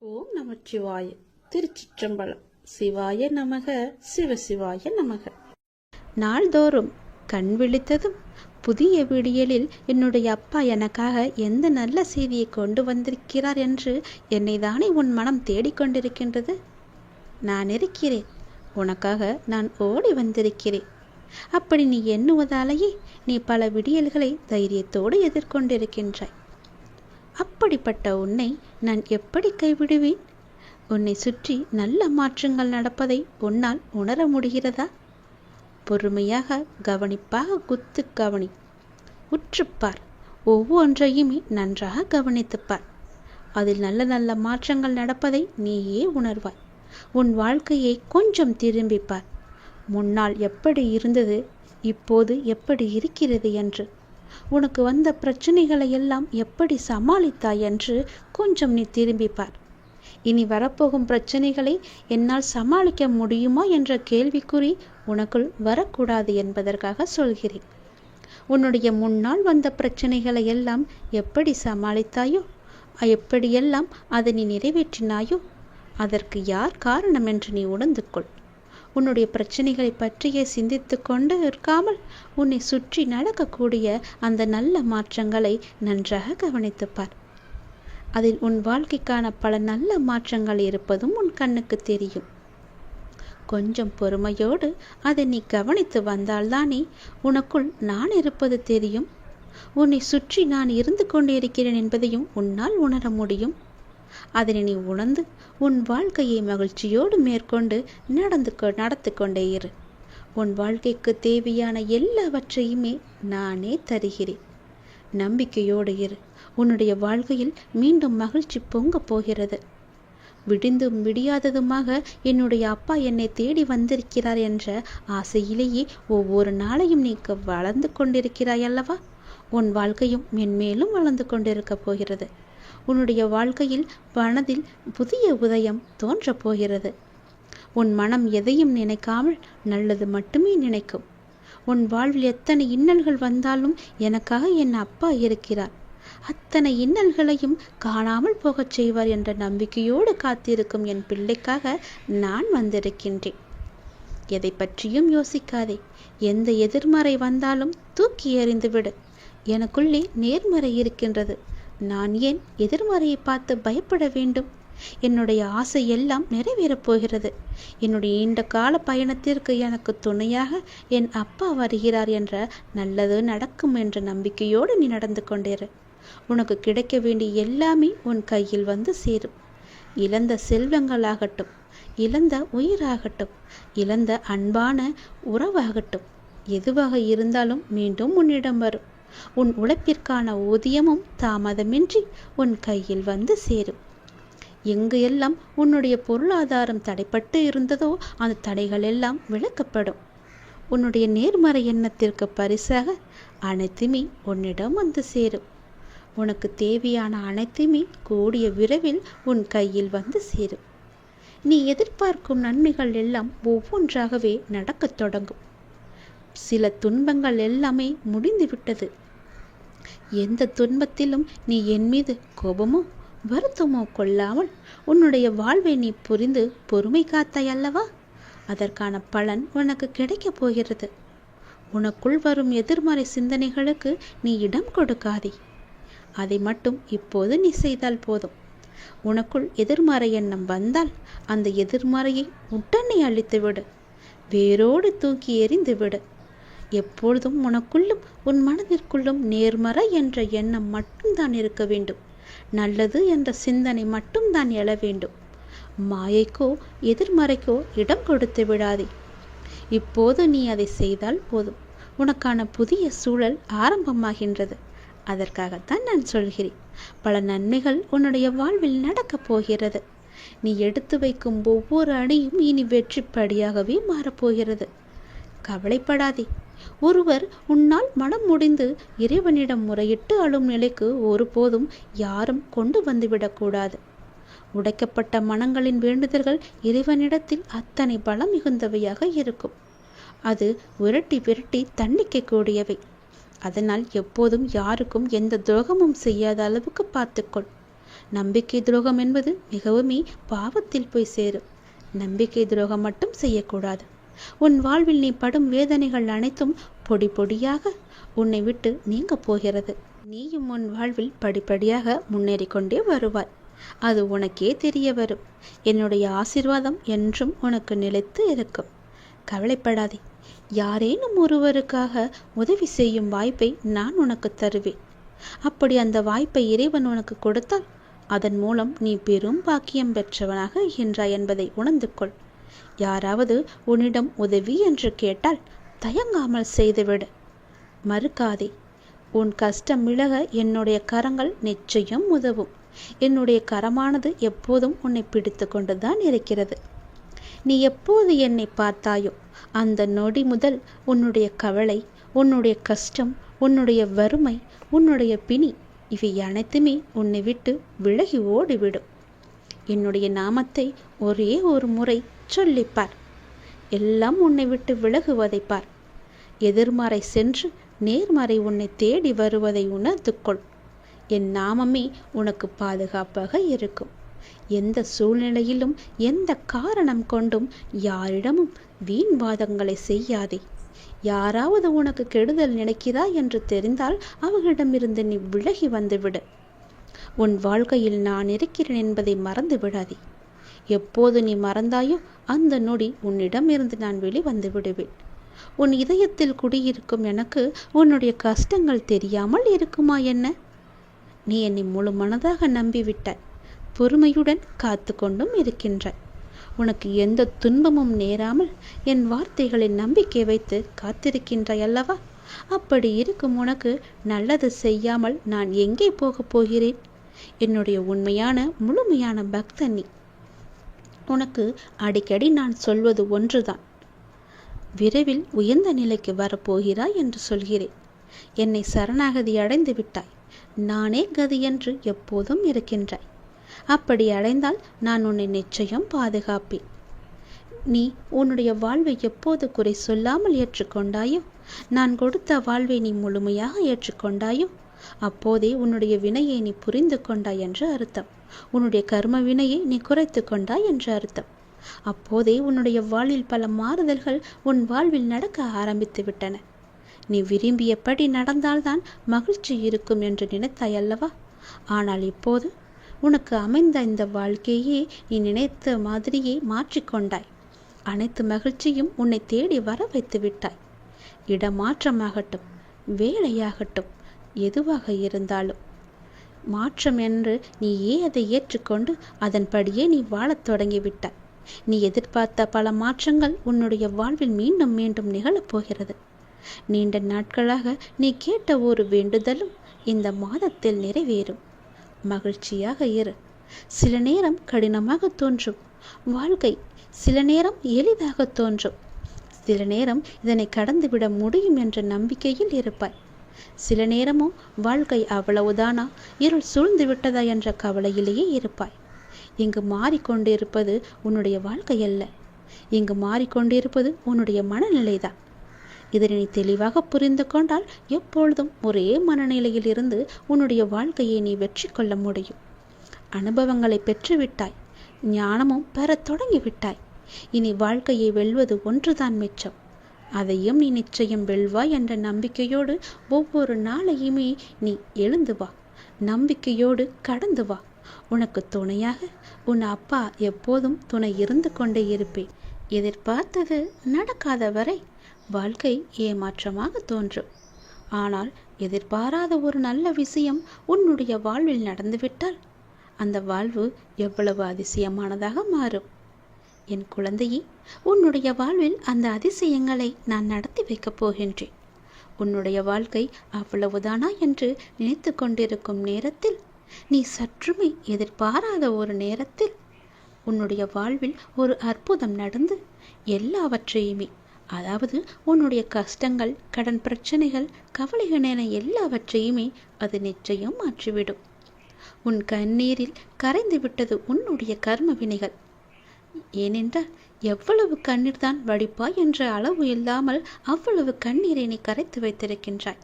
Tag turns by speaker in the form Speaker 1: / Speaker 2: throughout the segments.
Speaker 1: ஓம் நமச்சிவாய. திருச்சிற்றம்பலம். சிவாய நமக, சிவசிவாய நமக. நாள்தோறும் கண் விழித்ததும் புதிய விடியலில் என்னுடைய அப்பா எனக்காக எந்த நல்ல செய்தியை கொண்டு வந்திருக்கிறார் என்று என்னை தானே உன் மனம் தேடிக்கொண்டிருக்கின்றது. நான் இருக்கிறேன், உனக்காக நான் ஓடி வந்திருக்கிறேன். அப்படி நீ எண்ணுவதாலேயே நீ பல விடியல்களை தைரியத்தோடு எதிர்கொண்டிருக்கின்றாய். அப்படிப்பட்ட உன்னை நான் எப்படி கைவிடுவேன்? உன்னை சுற்றி நல்ல மாற்றங்கள் நடப்பதை உன்னால் உணர முடிகிறதா? பொறுமையாக கவனிப்பாக குத்து கவனி, உற்றுப்பார், ஒவ்வொன்றையுமே நன்றாக கவனித்துப்பார். அதில் நல்ல நல்ல மாற்றங்கள் நடப்பதை நீயே உணர்வாய். உன் வாழ்க்கையை கொஞ்சம் திரும்பிப்பார். முன்னால் எப்படி இருந்தது, இப்போது எப்படி இருக்கிறது என்று, உனக்கு வந்த பிரச்சனைகளை எல்லாம் எப்படி சமாளித்தாய் என்று கொஞ்சம் நீ திரும்பிப்பார். இனி வரப்போகும் பிரச்சனைகளை என்னால் சமாளிக்க முடியுமா என்ற கேள்விக்குறி உனக்குள் வரக்கூடாது என்பதற்காக சொல்கிறேன். உன்னுடைய முன்னால் வந்த பிரச்சனைகளை எல்லாம் எப்படி சமாளித்தாயோ, எப்படியெல்லாம் அதை நீ நிறைவேற்றினாயோ, அதற்கு யார் காரணம் என்று நீ உணர்ந்து கொள். உன்னுடைய பிரச்சனைகளை பற்றியே சிந்தித்து கொண்டு இருக்காமல் உன்னை சுற்றி நடக்கக்கூடிய அந்த நல்ல மாற்றங்களை நன்றாக கவனித்துப்பார். அதில் உன் வாழ்க்கைக்கான பல நல்ல மாற்றங்கள் இருப்பதும் உன் கண்ணுக்கு தெரியும். கொஞ்சம் பொறுமையோடு அதை நீ கவனித்து வந்தால்தானே உனக்குள் நான் இருப்பது தெரியும். உன்னை சுற்றி நான் இருந்து கொண்டிருக்கிறேன் என்பதையும் உன்னால் உணர முடியும். அதனை நீ உணர்ந்து உன் வாழ்க்கையை மகிழ்ச்சியோடு மேற்கொண்டு நடத்து கொண்டே இரு. உன் வாழ்க்கைக்கு தேவையான எல்லாவற்றையுமே நானே தருகிறேன். நம்பிக்கையோடு இரு. உன்னுடைய வாழ்க்கையில் மீண்டும் மகிழ்ச்சி பொங்க போகிறது. விடிந்தும் விடியாததுமாக என்னுடைய அப்பா என்னை தேடி வந்திருக்கிறார் என்ற ஆசையிலேயே ஒவ்வொரு நாளையும் நீ வளர்ந்து கொண்டிருக்கிறாய் அல்லவா? உன் வாழ்க்கையும் மென்மேலும் வளர்ந்து கொண்டிருக்க போகிறது. உன்னுடைய வாழ்க்கையில் மனதில் புதிய உதயம் தோன்றப் போகிறது. உன் மனம் எதையும் நினைக்காமல் நல்லது மட்டுமே நினைக்கும். உன் வாழ்வில் எத்தனை இன்னல்கள் வந்தாலும் எனக்காக என் அப்பா இருக்கிறார், அத்தனை இன்னல்களையும் காணாமல் போகச் செய்வார் என்ற நம்பிக்கையோடு காத்திருக்கும் என் பிள்ளைக்காக நான் வந்திருக்கின்றேன். எதை பற்றியும் யோசிக்காதே. எந்த எதிர்மறை வந்தாலும் தூக்கி எறிந்துவிடு. எனக்குள்ளே நேர்மறை இருக்கின்றது. நான் ஏன் எதிர்மறையை பார்த்து பயப்பட வேண்டும்? என்னுடைய ஆசை எல்லாம் நிறைவேறப் போகிறது. என்னுடைய நீண்ட கால பயணத்திற்கு எனக்கு துணையாக என் அப்பா வருகிறார் என்ற நல்லது நடக்கும் என்ற நம்பிக்கையோடு நீ நடந்து கொண்டிரு. உனக்கு கிடைக்க வேண்டிய எல்லாமே உன் கையில் வந்து சேரும். இழந்த செல்வங்களாகட்டும், இழந்த உயிராகட்டும், இழந்த அன்பான உறவாகட்டும், எதுவாக இருந்தாலும் மீண்டும் உன்னிடம் வரும். உன் உழைப்பிற்கான ஊதியமும் தாமதமின்றி உன் கையில் வந்து சேரும். எங்கு எல்லாம் உன்னுடைய பொருளாதாரம் தடைப்பட்டு இருந்ததோ அந்த தடைகள் எல்லாம் விலக்கப்படும். உன்னுடைய நேர்மறை எண்ணத்திற்கு பரிசாக அனைத்துமே உன்னிடம் வந்து சேரும். உனக்கு தேவையான அனைத்துமே கூடிய விரைவில் உன் கையில் வந்து சேரும். நீ எதிர்பார்க்கும் நன்மைகள் எல்லாம் ஒவ்வொன்றாகவே நடக்கத் தொடங்கும். சில துன்பங்கள் எல்லாமே முடிந்துவிட்டது. எந்த துன்பத்திலும் நீ என் மீது கோபமோ வருத்தமோ கொள்ளாமல் உன்னுடைய வாழ்வை நீ புரிந்து பொறுமை காத்தாய் அல்லவா? அதற்கான பலன் உனக்கு கிடைக்கப் போகிறது. உனக்குள் வரும் எதிர்மறை சிந்தனைகளுக்கு நீ இடம் கொடுக்காதே. அதை மட்டும் இப்போது நீ செய்தால் போதும். உனக்குள் எதிர்மறை எண்ணம் வந்தால் அந்த எதிர்மறையை உடனே அழித்துவிடு, வேரோடு தூக்கி எறிந்து விடு. எப்பொழுதும் உனக்குள்ளும் உன் மனதிற்குள்ளும் நேர்மறை என்ற எண்ணம் மட்டும்தான் இருக்க வேண்டும். நல்லது என்ற சிந்தனை மட்டும்தான் எழ வேண்டும். மாயைக்கோ எதிர்மறைக்கோ இடம் கொடுத்து விடாதே. இப்போது நீ அதை செய்தால் போதும். உனக்கான புதிய சூழல் ஆரம்பமாகின்றது. அதற்காகத்தான் நான் சொல்கிறேன். பல நன்மைகள் உன்னுடைய வாழ்வில் நடக்கப் போகிறது. நீ எடுத்து வைக்கும் ஒவ்வொரு அடியும் இனி வெற்றிப்படியாகவே மாறப்போகிறது. கவலைப்படாதே. ஒருவர் உன்னால் மனம் முடிந்து இறைவனிடம் முறையிட்டு அழும் நிலைக்கு ஒருபோதும் யாரும் கொண்டு வந்துவிடக்கூடாது. உடைக்கப்பட்ட மனங்களின் வேண்டுதல்கள் இறைவனிடத்தில் அத்தனை பலம் மிகுந்தவையாக இருக்கும். அது விரட்டி விரட்டி தண்டிக்கக்கூடியவை. அதனால் எப்போதும் யாருக்கும் எந்த துரோகமும் செய்யாத அளவுக்கு பார்த்துக்கொள். நம்பிக்கை துரோகம் என்பது மிகவுமே பாவத்தில் போய் சேரும். நம்பிக்கை துரோகம் மட்டும் செய்யக்கூடாது. உன் வாழ்வில் நீ படும் வேதனைகள் அனைத்தும் பொடி பொடியாக உன்னை விட்டு நீங்க போகிறது. நீயும் உன் வாழ்வில் படிப்படியாக முன்னேறி கொண்டே வருவாய். அது உனக்கே தெரிய வரும். என்னுடைய ஆசீர்வாதம் என்றும் உனக்கு நிலைத்து இருக்கும். கவலைப்படாதே. யாரேனும் ஒருவருக்காக உதவி செய்யும் வாய்ப்பை நான் உனக்கு தருவேன். அப்படி அந்த வாய்ப்பை இறைவன் உனக்கு கொடுத்தால் அதன் மூலம் நீ பெரும் பாக்கியம் பெற்றவனாக இருக்கின்றாய் என்பதை உணர்ந்து கொள். யாராவது உன்னிடம் உதவி என்று கேட்டால் தயங்காமல் செய்துவிடு. மறுக்காதே. உன் கஷ்டம் விலக என்னுடைய கரங்கள் நிச்சயம் உதவும். என்னுடைய கரமானது எப்போதும் உன்னை பிடித்து கொண்டுதான் இருக்கிறது. நீ எப்போது என்னை பார்த்தாயோ அந்த நொடி முதல் உன்னுடைய கவலை, உன்னுடைய கஷ்டம், உன்னுடைய வறுமை, உன்னுடைய பிணி இவை அனைத்துமே உன்னை விட்டு விலகி ஓடிவிடும். என்னுடைய நாமத்தை ஒரே ஒரு முறை சொல்லிப்பார். எல்லாம் உன்னை விட்டு விலகுவதை பார். எதிர்மறை சென்று நேர்மறை உன்னை தேடி வருவதை உணர்ந்து கொள். என் நாமமே உனக்கு பாதுகாப்பாக இருக்கும். எந்த சூழ்நிலையிலும் எந்த காரணம் கொண்டும் யாரிடமும் வீண் வாதங்களை செய்யாதே. யாராவது உனக்கு கெடுதல் நினைக்கிறாய் என்று தெரிந்தால் அவர்களிடமிருந்து நீ விலகி வந்துவிடு. உன் வாழ்க்கையில் நான் இருக்கிறேன் என்பதை மறந்து விடாதே. எப்போது நீ மறந்தாயோ அந்த நொடி உன்னிடமிருந்து நான் வெளிவந்து விடுவேன். உன் இதயத்தில் குடியிருக்கும் எனக்கு உன்னுடைய கஷ்டங்கள் தெரியாமல் இருக்குமா என்ன? நீ என்னை முழு மனதாக நம்பிவிட்டாய். பொறுமையுடன் காத்து கொண்டும் இருக்கின்றாய். உனக்கு எந்த துன்பமும் நேராமல் என் வார்த்தைகளில் நம்பிக்கை வைத்து காத்திருக்கின்றாய் அல்லவா? அப்படி இருக்கும் உனக்கு நல்லது செய்யாமல் நான் எங்கே போகப் போகிறேன்? என்னுடைய உண்மையான முழுமையான பக்தன் நீ. உனக்கு அடிக்கடி நான் சொல்வது ஒன்றுதான். விரைவில் உயர்ந்த நிலைக்கு வரப்போகிறாய் என்று சொல்கிறேன். என்னை சரணாகதி அடைந்து விட்டாய். நானே கதி என்று எப்போதும் இருக்கின்றாய். அப்படி அடைந்தால் நான் உன்னை நிச்சயம் பாதுகாப்பேன். நீ உன்னுடைய வாழ்வை எப்போது குறை சொல்லாமல் ஏற்றுக்கொண்டாயோ, நான் கொடுத்த வாழ்வை நீ முழுமையாக ஏற்றுக்கொண்டாயோ, அப்போதே உன்னுடைய வினையை நீ புரிந்து கொண்டாய் என்று அர்த்தம். உன்னுடைய கர்ம வினையை நீ குறைத்து கொண்டாய் என்று அர்த்தம். அப்போதே உன்னுடைய வாழ்வில் பல மாறுதல்கள் உன் வாழ்வில் நடக்க ஆரம்பித்து விட்டன. நீ விரும்பியபடி நடந்தால்தான் மகிழ்ச்சி இருக்கும் என்று நினைத்தாய் அல்லவா? ஆனால் இப்போது உனக்கு அமைந்த இந்த வாழ்க்கையே நீ நினைத்த மாதிரியே மாற்றிக்கொண்டாய். அனைத்து மகிழ்ச்சியும் உன்னை தேடி வர வைத்து விட்டாய். இடமாற்றமாகட்டும், வேலையாகட்டும், எதுவாக இருந்தாலும் மாற்றம் என்று நீயே அதை ஏற்றுக்கொண்டு அதன்படியே நீ வாழத் தொடங்கிவிட்டாய். நீ எதிர்பார்த்த பல மாற்றங்கள் உன்னுடைய வாழ்வில் மீண்டும் மீண்டும் நிகழப்போகிறது. நீண்ட நாட்களாக நீ கேட்ட ஒரு வேண்டுதலும் இந்த மாதத்தில் நிறைவேறும். மகிழ்ச்சியாக இரு. சில நேரம் கடினமாக தோன்றும் வாழ்க்கை, சில நேரம் எளிதாக தோன்றும். சில நேரம் இதனை கடந்துவிட முடியும் என்ற நம்பிக்கையில் இருப்பாய். சில நேரமோ வாழ்க்கை அவ்வளவுதானா, இருள் சூழ்ந்து விட்டதா என்ற கவலையிலேயே இருப்பாய். இங்கு மாறிக்கொண்டிருப்பது உன்னுடைய வாழ்க்கை அல்ல. இங்கு மாறிக்கொண்டிருப்பது உன்னுடைய மனநிலைதான். இதனை நீ தெளிவாக புரிந்து கொண்டால் எப்பொழுதும் ஒரே மனநிலையில் இருந்து உன்னுடைய வாழ்க்கையை நீ வெற்றி கொள்ள முடியும். அனுபவங்களை பெற்றுவிட்டாய். ஞானமும் பெறத் தொடங்கிவிட்டாய். இனி வாழ்க்கையை வெல்வது ஒன்றுதான் மிச்சம். அதையும் நீ நிச்சயம் வெல்வாய் என்ற நம்பிக்கையோடு ஒவ்வொரு நாளையுமே நீ எழுந்து வா. நம்பிக்கையோடு கடந்து வா. உனக்கு துணையாக உன் அப்பா எப்போதும் துணை இருந்து கொண்டே இருப்பேன். எதிர்பார்த்தது நடக்காத வரை வாழ்க்கை ஏமாற்றமாக தோன்றும். ஆனால் எதிர்பாராத ஒரு நல்ல விஷயம் உன்னுடைய வாழ்வில் நடந்துவிட்டால் அந்த வாழ்வு எவ்வளவு அதிசயமானதாக மாறும். என் குழந்தையே, உன்னுடைய வாழ்வில் அந்த அதிசயங்களை நான் நடத்தி வைக்கப் போகின்றேன். உன்னுடைய வாழ்க்கை அவ்வளவுதானா என்று நினைத்து கொண்டிருக்கும் நேரத்தில், நீ சற்றுமே எதிர்பாராத ஒரு நேரத்தில் உன்னுடைய வாழ்வில் ஒரு அற்புதம் நடந்து எல்லாவற்றையுமே, அதாவது உன்னுடைய கஷ்டங்கள், கடன் பிரச்சனைகள், கவலைகள் என எல்லாவற்றையுமே அது நிச்சயம் மாற்றிவிடும். உன் கண்ணீரில் கரைந்து விட்டது உன்னுடைய கர்ம வினைகள். ஏனென்றால் எவ்வளவு கண்ணீர் தான் வடிப்பாய் என்ற அளவு இல்லாமல் அவ்வளவு கண்ணீரை நீ கரைத்து வைத்திருக்கின்றாய்.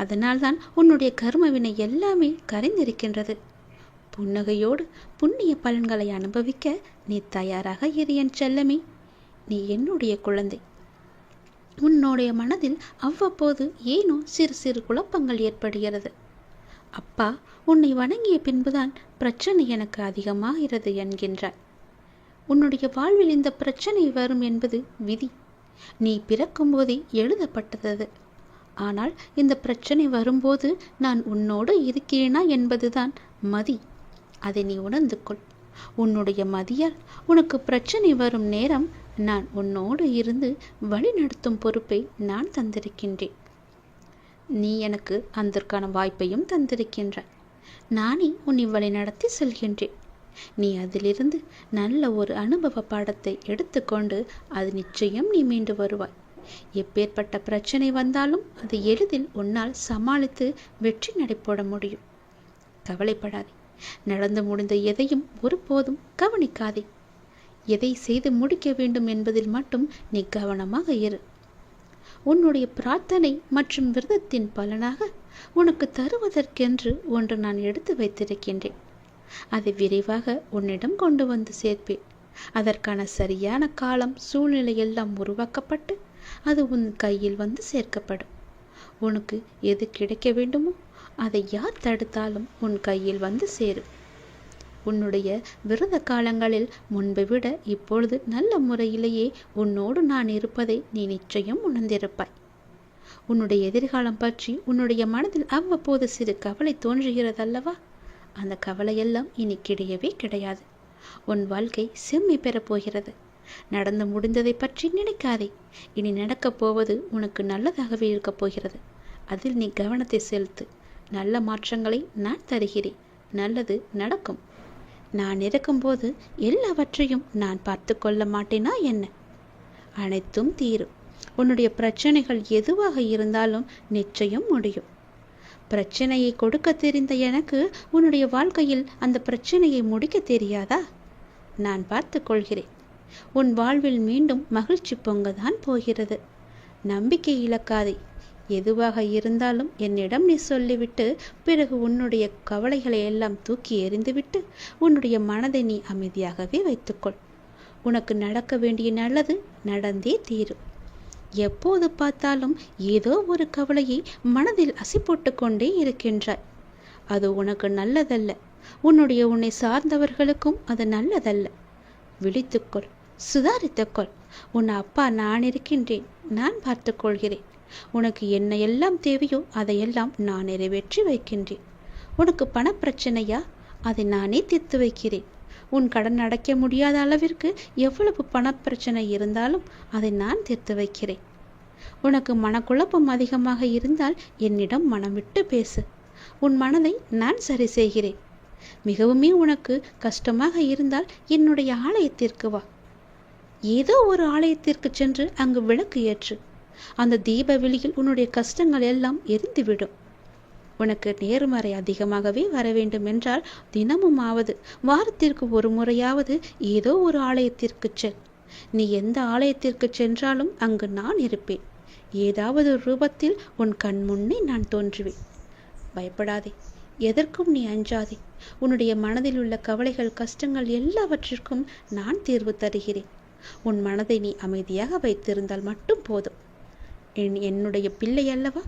Speaker 1: அதனால்தான் உன்னுடைய கர்ம வினை எல்லாமே கரைந்திருக்கின்றது. புன்னகையோடு புண்ணிய பலன்களை அனுபவிக்க நீ தயாராக இரு என் செல்லமே. நீ என்னுடைய குழந்தை. உன்னுடைய மனதில் அவ்வப்போது ஏனோ சிறு சிறு குழப்பங்கள் ஏற்படுகிறது. அப்பா உன்னை வணங்கிய பின்புதான் பிரச்சனை எனக்கு அதிகமாகிறது என்கின்றார். உன்னுடைய வாழ்வில் இந்த பிரச்சனை வரும் என்பது விதி. நீ பிறக்கும் போதே எழுதப்பட்டது. ஆனால் இந்த பிரச்சனை வரும்போது நான் உன்னோடு இருக்கிறேனா என்பதுதான் மதி. அதை நீ உணர்ந்து கொள். உன்னுடைய மதியால் உனக்கு பிரச்சனை வரும் நேரம் நான் உன்னோடு இருந்து வழிநடத்தும் பொறுப்பை நான் தந்திருக்கின்றேன். நீ எனக்கு அதற்கான வாய்ப்பையும் தந்திருக்கின்றாய். நானே உன்னை வழிநடத்தி செல்கின்றேன். நீ அதிலிருந்து நல்ல ஒரு அனுபவ பாடத்தை எடுத்துக்கொண்டு அது நிச்சயம் நீ மீண்டு வருவாய். எப்பேற்பட்ட பிரச்சனை வந்தாலும் அது எளிதில் உன்னால் சமாளித்து வெற்றி நடைபோட முடியும். கவலைப்படாதே. நடந்து முடிந்த எதையும் ஒருபோதும் கவனிக்காதே. எதை செய்து முடிக்க வேண்டும் என்பதில் மட்டும் நீ கவனமாக இரு. உன்னுடைய பிரார்த்தனை மற்றும் விரதத்தின் பலனாக உனக்கு தருவதற்கென்று ஒன்று நான் எடுத்து வைத்திருக்கின்றேன். அதை விரைவாக உன்னிடம் கொண்டு வந்து சேர்ப்பேன். அதற்கான சரியான காலம் சூழ்நிலை எல்லாம் உருவாக்கப்பட்டு அது உன் கையில் வந்து சேர்க்கப்படும். உனக்கு எது கிடைக்க வேண்டுமோ அதை யார் தடுத்தாலும் உன் கையில் வந்து சேரும். உன்னுடைய விரத காலங்களில் முன்பை விட இப்பொழுது நல்ல முறையிலேயே உன்னோடு நான் இருப்பதை நீ நிச்சயம் உணர்ந்திருப்பாய். உன்னுடைய எதிர்காலம் பற்றி உன்னுடைய மனதில் அவ்வப்போது சிறு கவலை தோன்றுகிறதல்லவா? அந்த கவலையெல்லாம் இனி கிடையவே கிடையாது. உன் வாழ்க்கை செம்மை பெறப் போகிறது. நடந்து முடிந்ததை பற்றி நினைக்காதே. இனி நடக்கப் போவது உனக்கு நல்லதாகவே இருக்கப் போகிறது. அதில் நீ கவனத்தை செலுத்து. நல்ல மாற்றங்களை நான் தருகிறேன். நல்லது நடக்கும். நான் இருக்கும்போது எல்லாவற்றையும் நான் பார்த்து கொள்ள மாட்டேனா என்ன? அனைத்தும் தீரும். உன்னுடைய பிரச்சனைகள் எதுவாக இருந்தாலும் நிச்சயம் முடியும். பிரச்சனையை கொடுக்க தெரிந்த எனக்கு உன்னுடைய வாழ்க்கையில் அந்த பிரச்சனையை முடிக்க தெரியாதா? நான் பார்த்து கொள்கிறேன். உன் வாழ்வில் மீண்டும் மகிழ்ச்சி பொங்கதான் போகிறது. நம்பிக்கை இழக்காதே. எதுவாக இருந்தாலும் என்னிடம் நீ சொல்லிவிட்டு பிறகு உன்னுடைய கவலைகளை எல்லாம் தூக்கி எறிந்துவிட்டு உன்னுடைய மனதை நீ அமைதியாகவே வைத்துக்கொள். உனக்கு நடக்க வேண்டிய நல்லது நடந்தே தீரும். எப்போது பார்த்தாலும் ஏதோ ஒரு கவலையை மனதில் அசை போட்டு கொண்டே இருக்கின்றாய். அது உனக்கு நல்லதல்ல. உன்னை சார்ந்தவர்களுக்கும் அது நல்லதல்ல. விழித்துக்கொள். சுதாரித்துக்கொள். உன் அப்பா நான் இருக்கின்றேன். நான் பார்த்து கொள்கிறேன். உனக்கு என்ன எல்லாம் தேவையோ அதையெல்லாம் நான் நிறைவேற்றி வைக்கின்றேன். உனக்கு பணப்பிரச்சனையா? அதை நானே தீர்த்து வைக்கிறேன். உன் கடன் அடைக்க முடியாத அளவிற்கு எவ்வளவு பணப்பிரச்சனை இருந்தாலும் அதை நான் தீர்த்து வைக்கிறேன். உனக்கு மனக்குழப்பம் அதிகமாக இருந்தால் என்னிடம் மனம் விட்டு பேசு. உன் மனதை நான் சரி செய்கிறேன். மிகவுமே உனக்கு கஷ்டமாக இருந்தால் என்னுடைய ஆலயத்திற்கு வா. ஏதோ ஒரு ஆலயத்திற்கு சென்று அங்கு விளக்கு ஏற்று. அந்த தீப வெளியில் உன்னுடைய கஷ்டங்கள் எல்லாம் எரிந்துவிடும். உனக்கு நேர்மறை அதிகமாகவே வர வேண்டும் என்றால் தினமும் ஆவது வாரத்திற்கு ஒரு முறையாவது ஏதோ ஒரு ஆலயத்திற்கு செல். நீ எந்த ஆலயத்திற்கு சென்றாலும் அங்கு நான் இருப்பேன். ஏதாவது ரூபத்தில் உன் கண் முன்னே நான் தோன்றுவேன். பயப்படாதே. எதற்கும் நீ அஞ்சாதே. உன்னுடைய மனதில் உள்ள கவலைகள் கஷ்டங்கள் எல்லாவற்றிற்கும் நான் தீர்வு தருகிறேன். உன் மனதை நீ அமைதியாக வைத்திருந்தால் மட்டும் போதும். என்னுடைய பிள்ளை அல்லவா?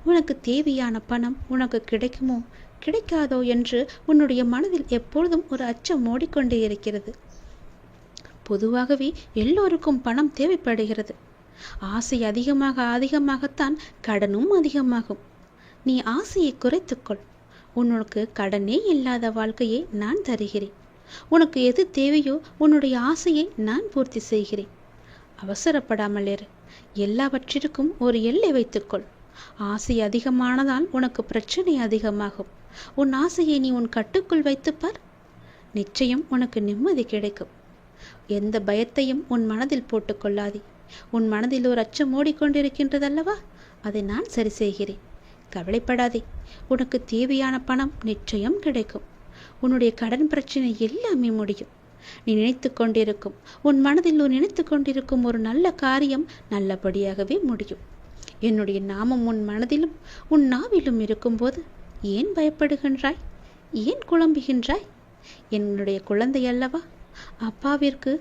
Speaker 1: உனக்கு தேவையான பணம் உனக்கு கிடைக்குமோ கிடைக்காதோ என்று உன்னுடைய மனதில் எப்பொழுதும் ஒரு அச்சம் ஓடிக்கொண்டே இருக்கிறது. பொதுவாகவே எல்லோருக்கும் பணம் தேவைப்படுகிறது. ஆசை அதிகமாகத்தான் கடனும் அதிகமாகும். நீ ஆசையை குறைத்துக்கொள். உனக்கு கடனே இல்லாத வாழ்க்கையை நான் தருகிறேன். உனக்கு எது தேவையோ உன்னுடைய ஆசையை நான் பூர்த்தி செய்கிறேன். அவசரப்படாமல் இரு. எல்லாவற்றிற்கும் ஒரு எல்லை வைத்துக்கொள். ஆசை அதிகமானதால் உனக்கு பிரச்சனை அதிகமாகும். உன் ஆசையை நீ உன் கட்டுக்குள் வைத்துப்பார். நிச்சயம் உனக்கு நிம்மதி கிடைக்கும். எந்த பயத்தையும் உன் மனதில் போட்டுக்கொள்ளாதே. உன் மனதில் ஒரு அச்சம் ஓடிக்கொண்டிருக்கின்றதல்லவா? அதை நான் சரி செய்கிறேன். கவலைப்படாதே. உனக்கு தேவையான பணம் நிச்சயம் கிடைக்கும். உன்னுடைய கடன் பிரச்சனை எல்லாமே முடியும். நீ நினைத்து கொண்டிருக்கும் உன் மனதில் நினைத்து கொண்டிருக்கும் ஒரு நல்ல காரியம் நல்லபடியாகவே முடியும். என்னுடைய நாமம் உன் மனதிலும் உன் நாவிலும் இருக்கும்போது ஏன் பயப்படுகின்றாய்? ஏன் குழம்புகின்றாய்? என்னுடைய குழந்தை அல்லவா? அப்பாவிற்கு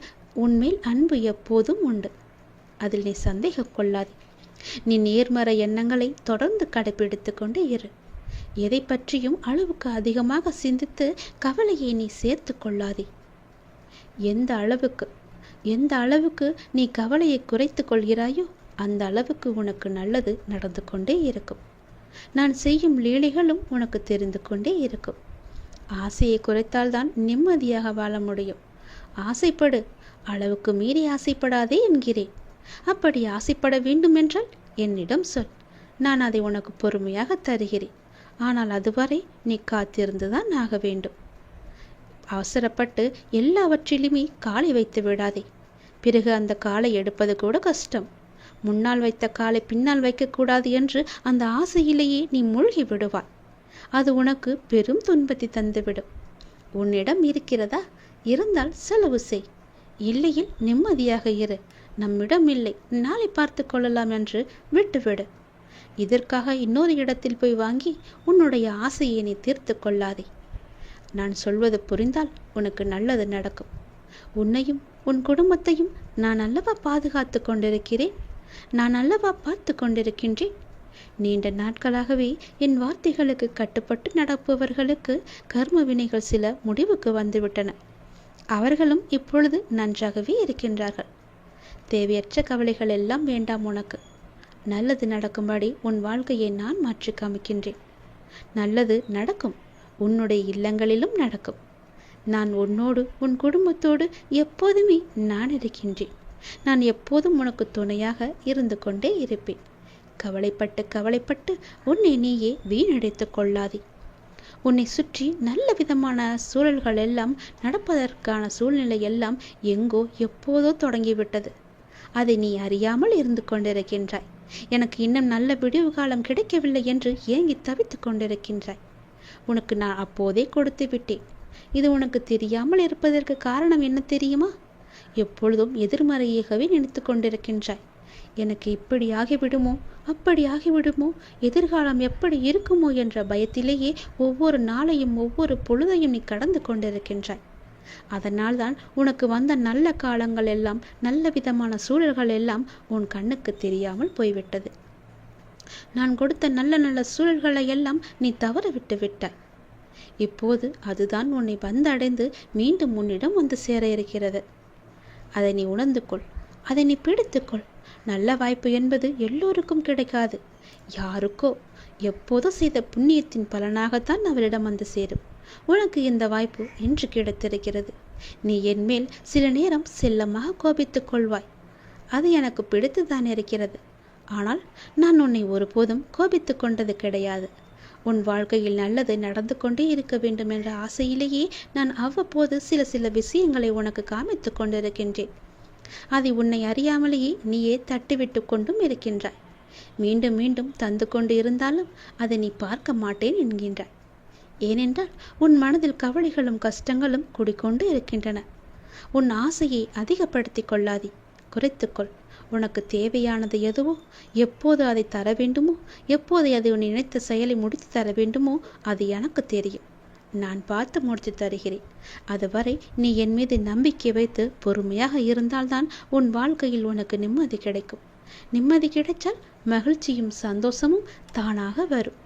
Speaker 1: உன்மேல் அன்பு எப்போதும் உண்டு. அதில் நீ சந்தேகம் கொள்ளாதே. நீ நேர்மறை எண்ணங்களை தொடர்ந்து கடைபிடித்து கொண்டே இரு. எதை பற்றியும் அளவுக்கு அதிகமாக சிந்தித்து கவலையை நீ சேர்த்து கொள்ளாதே. எந்த அளவுக்கு நீ கவலையை குறைத்து கொள்கிறாயோ அந்த அளவுக்கு உனக்கு நல்லது நடந்து கொண்டே இருக்கும். நான் செய்யும் லீலைகளும் உனக்கு தெரிந்து கொண்டே இருக்கும். ஆசையை குறைத்தால்தான் நிம்மதியாக வாழ முடியும். ஆசைப்படு, அளவுக்கு மீறி ஆசைப்படாதே என்கிறேன். அப்படி ஆசைப்பட வேண்டுமென்றால் என்னிடம் சொல். நான் அதை உனக்கு பொறுமையாக தருகிறேன். ஆனால் அதுவரை நீ காத்திருந்துதான் ஆக வேண்டும். அவசரப்பட்டு எல்லாவற்றிலுமே காலை வைத்து விடாதே. பிறகு அந்த காலை எடுப்பது கூட கஷ்டம். முன்னால் வைத்த காலை பின்னால் வைக்கக்கூடாது என்று அந்த ஆசையிலேயே நீ மூழ்கி விடுவாய். அது உனக்கு பெரும் துன்பத்தை தந்துவிடும். உன்னிடம் இருக்கிறதா? இருந்தால் செலவு செய். இல்லையில் நிம்மதியாக இரு. நம்மிடம் இல்லை, நாளை பார்த்து கொள்ளலாம் என்று விட்டுவிடு. இதற்காக இன்னொரு இடத்தில் போய் வாங்கி உன்னுடைய ஆசையை நீ தீர்த்து கொள்ளாதே. நான் சொல்வது புரிந்தால் உனக்கு நல்லது நடக்கும். உன்னையும் உன் குடும்பத்தையும் நான் அல்லவா பாதுகாத்து கொண்டிருக்கிறேன். நான் அல்லவா பார்த்து கொண்டிருக்கின்றேன். நீண்ட நாட்களாகவே என் வார்த்தைகளுக்கு கட்டுப்பட்டு நடப்பவர்களுக்கு கர்ம வினைகள் சில முடிவுக்கு வந்துவிட்டன. அவர்களும் இப்பொழுது நன்றாகவே இருக்கின்றார்கள். தேவையற்ற கவலைகள் எல்லாம் வேண்டாம் உனக்கு. நல்லது நடக்கும்படி உன் வாழ்க்கையை நான் மாற்றி காமிக்கின்றேன். நல்லது நடக்கும். உன்னுடைய இல்லங்களிலும் நடக்கும். நான் உன்னோடு உன் குடும்பத்தோடு எப்போதுமே நான் இருக்கின்றேன். நான் எப்போதும் உனக்கு துணையாக இருந்து கொண்டே இருப்பேன். கவலைப்பட்டு உன்னை நீயே வீணடைத்து கொள்ளாதே. உன்னை சுற்றி நல்ல விதமான சூழல்கள் எல்லாம் நடப்பதற்கான சூழ்நிலை எல்லாம் எங்கோ எப்போதோ தொடங்கிவிட்டது. அதை நீ அறியாமல் இருந்து கொண்டிருக்கின்றாய். எனக்கு இன்னும் நல்ல விடிவு காலம் கிடைக்கவில்லை என்று ஏங்கி தவித்து கொண்டிருக்கின்றாய். உனக்கு நான் அப்போதே கொடுத்து விட்டேன். இது உனக்கு தெரியாமல் இருப்பதற்கு காரணம் என்ன தெரியுமா? எப்பொழுதும் எதிர்மறையாகவே நினைத்து கொண்டிருக்கின்றாய். எனக்கு இப்படி ஆகிவிடுமோ, அப்படி ஆகிவிடுமோ, எதிர்காலம் எப்படி இருக்குமோ என்ற பயத்திலேயே ஒவ்வொரு நாளையும் ஒவ்வொரு பொழுதையும் நீ கடந்து கொண்டிருக்கின்றாய். அதனால் தான் உனக்கு வந்த நல்ல காலங்கள் எல்லாம், நல்ல விதமான சூழல்கள் எல்லாம் உன் கண்ணுக்கு தெரியாமல் போய்விட்டது. நான் கொடுத்த நல்ல நல்ல சூழல்களை எல்லாம் நீ தவற விட்டு விட்டாய். இப்போது அதுதான் உன்னை வந்தடைந்து மீண்டும் உன்னிடம் வந்து சேர இருக்கிறது. அதை நீ உணர்ந்து கொள். அதை நீ பிடித்துக்கொள். நல்ல வாய்ப்பு என்பது எல்லோருக்கும் கிடைக்காது. யாருக்கோ எப்போதோ செய்த புண்ணியத்தின் பலனாகத்தான் அவரிடம் வந்து சேரும். உனக்கு இந்த வாய்ப்பு இன்று கிடைத்திருக்கிறது. நீ என் மேல் சில நேரம் செல்லமாக கோபித்துக் கொள்வாய். அது எனக்கு பிடித்துதான் இருக்கிறது. ஆனால் நான் உன்னை ஒருபோதும் கோபித்து கொண்டது கிடையாது. உன் வாழ்க்கையில் நல்லது நடந்து கொண்டே இருக்க வேண்டும் என்ற ஆசையிலேயே நான் அவ்வப்போது சில விஷயங்களை உனக்கு காமித்து கொண்டிருக்கின்றேன். அதை உன்னை அறியாமலேயே நீயே தட்டிவிட்டு கொண்டும் இருக்கின்றாய். மீண்டும் மீண்டும் தந்து கொண்டு இருந்தாலும் அதை நீ பார்க்க மாட்டேன் என்கின்றாய். ஏனென்றால் உன் மனதில் கவலைகளும் கஷ்டங்களும் குடிக்கொண்டு இருக்கின்றன. உன் ஆசையை அதிகப்படுத்தி கொள்ளாதே, குறைத்துக்கொள். உனக்கு தேவையானது எதுவோ, எப்போது அதை தர வேண்டுமோ, எப்போது அதை உன் நினைத்த செயலை முடித்து தர வேண்டுமோ அது எனக்கு தெரியும். நான் பார்த்து முடித்து தருகிறேன். அதுவரை நீ என் மீது நம்பிக்கை வைத்து பொறுமையாக இருந்தால்தான் உன் வாழ்க்கையில் உனக்கு நிம்மதி கிடைக்கும். நிம்மதி கிடைச்சால் மகிழ்ச்சியும் சந்தோஷமும் தானாக வரும்.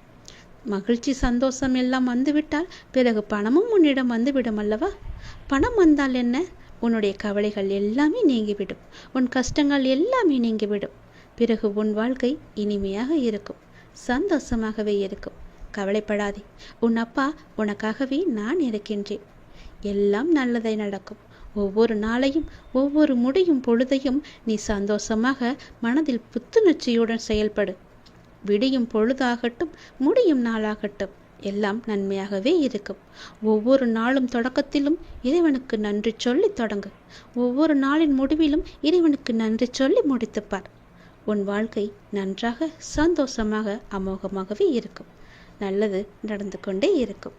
Speaker 1: மகிழ்ச்சி சந்தோஷம் எல்லாம் வந்துவிட்டால் பிறகு பணமும் உன்னிடம் வந்துவிடும் அல்லவா? பணம் வந்தால் என்ன? உன்னுடைய கவலைகள் எல்லாமே நீங்கிவிடும். உன் கஷ்டங்கள் எல்லாமே நீங்கிவிடும். பிறகு உன் வாழ்க்கை இனிமையாக இருக்கும், சந்தோஷமாகவே இருக்கும். கவலைப்படாதே. உன் அப்பா உனக்காகவே நான் இருக்கின்றேன். எல்லாம் நல்லதை நடக்கும். ஒவ்வொரு நாளையும் ஒவ்வொரு முடியும் பொழுதையும் நீ சந்தோஷமாக மனதில் புத்துணர்ச்சியுடன் செயல்படு. விடியும் பொழுதாகட்டும், முடியும் நாளாகட்டும், எல்லாம் நன்மையாகவே இருக்கும். ஒவ்வொரு நாளும் தொடக்கத்திலும் இறைவனுக்கு நன்றி சொல்லி தொடங்கு. ஒவ்வொரு நாளின் முடிவிலும் இறைவனுக்கு நன்றி சொல்லி முடித்துப்பார். உன் வாழ்க்கை நன்றாக சந்தோஷமாக அமோகமாகவே இருக்கும். நல்லது நடந்து கொண்டே இருக்கும்.